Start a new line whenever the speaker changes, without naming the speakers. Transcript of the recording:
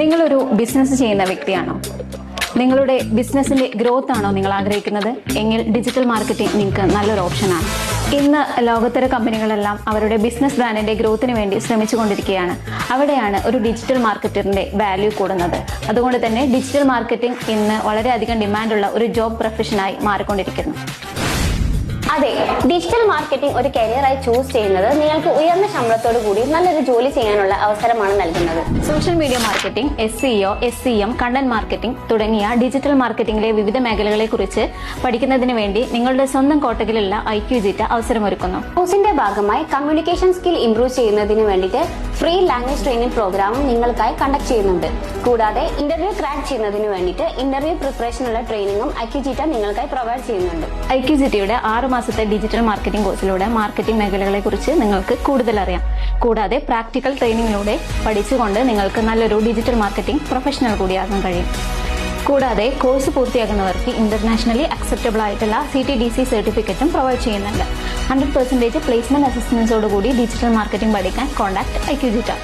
നിങ്ങളൊരു ബിസിനസ് ചെയ്യുന്ന വ്യക്തിയാണോ? നിങ്ങളുടെ ബിസിനസിന്റെ ഗ്രോത്ത് ആണോ നിങ്ങൾ ആഗ്രഹിക്കുന്നത്? എങ്കിൽ ഡിജിറ്റൽ മാർക്കറ്റിംഗ് നിങ്ങൾക്ക് നല്ലൊരു ഓപ്ഷനാണ്. ഇന്ന് ലോകോത്തര കമ്പനികളെല്ലാം അവരുടെ ബിസിനസ് ബ്രാൻഡിന്റെ ഗ്രോത്തിന് വേണ്ടി ശ്രമിച്ചുകൊണ്ടിരിക്കുകയാണ്. അവിടെയാണ് ഒരു ഡിജിറ്റൽ മാർക്കറ്ററിന്റെ വാല്യൂ കൂടുന്നത്. അതുകൊണ്ട് തന്നെ ഡിജിറ്റൽ മാർക്കറ്റിംഗ് ഇന്ന് വളരെയധികം ഡിമാൻഡുള്ള ഒരു ജോബ് പ്രൊഫഷനായി മാറിക്കൊണ്ടിരിക്കുന്നു.
അതെ, ഡിജിറ്റൽ മാർക്കറ്റിംഗ് ഒരു കരിയറായി ചൂസ് ചെയ്യുന്നത് നിങ്ങൾക്ക് ഉയർന്ന ശമ്പളത്തോടു കൂടി നല്ലൊരു ജോലി ചെയ്യാനുള്ള അവസരമാണ് നൽകുന്നത്.
Social media marketing, SEO, SCM, content marketing തുടങ്ങിയ ഡിജിറ്റൽ മാർക്കറ്റിംഗിലെ വിവിധ മേഖലകളെ കുറിച്ച് പഠിക്കുന്നതിന് വേണ്ടി നിങ്ങളുടെ സ്വന്തം കോട്ടകിലുള്ള IQGITA അവസരമൊരുക്കുന്നു.
കോഴ്സിന്റെ ഭാഗമായി കമ്മ്യൂണിക്കേഷൻ സ്കിൽ ഇംപ്രൂവ് ചെയ്യുന്നതിന് വേണ്ടിയിട്ട് ഫ്രീ ലാംഗ്വേജ് ട്രെയിനിങ് പ്രോഗ്രാമും നിങ്ങൾക്കായി കണ്ടക്ട് ചെയ്യുന്നുണ്ട്. കൂടാതെ ഇന്റർവ്യൂ ക്രാക്ക് ചെയ്യുന്നതിന് വേണ്ടിയിട്ട് ഇന്റർവ്യൂ പ്രിപ്പറേഷനുള്ള ട്രെയിനിങ്ങും IQGITA നിങ്ങൾക്കായി പ്രൊവൈഡ് ചെയ്യുന്നുണ്ട്.
IQGITAയുടെ 6 മാസത്തെ ഡിജിറ്റൽ മാർക്കറ്റിംഗ് കോഴ്സിലൂടെ മാർക്കറ്റിംഗ് മേഖലകളെ കുറിച്ച് നിങ്ങൾക്ക് കൂടുതൽ അറിയാം. കൂടാതെ പ്രാക്ടിക്കൽ ട്രെയിനിങ്ങിലൂടെ പഠിച്ചുകൊണ്ട് നിങ്ങൾക്ക് നല്ലൊരു ഡിജിറ്റൽ മാർക്കറ്റിംഗ് പ്രൊഫഷണൽ കൂടിയാകാൻ കഴിയും. കൂടാതെ കോഴ്സ് പൂർത്തിയാക്കുന്നവർക്ക് ഇന്റർനാഷണലി അക്സെപ്റ്റബിൾ ആയിട്ടുള്ള CTDC സർട്ടിഫിക്കറ്റും പ്രൊവൈഡ് ചെയ്യുന്നുണ്ട്. 100% പ്ലേസ്മെന്റ് അസിസ്റ്റൻസോടുകൂടി ഡിജിറ്റൽ മാർക്കറ്റിംഗ് പഠിക്കാൻ കോൺടാക്ട് IQGITA.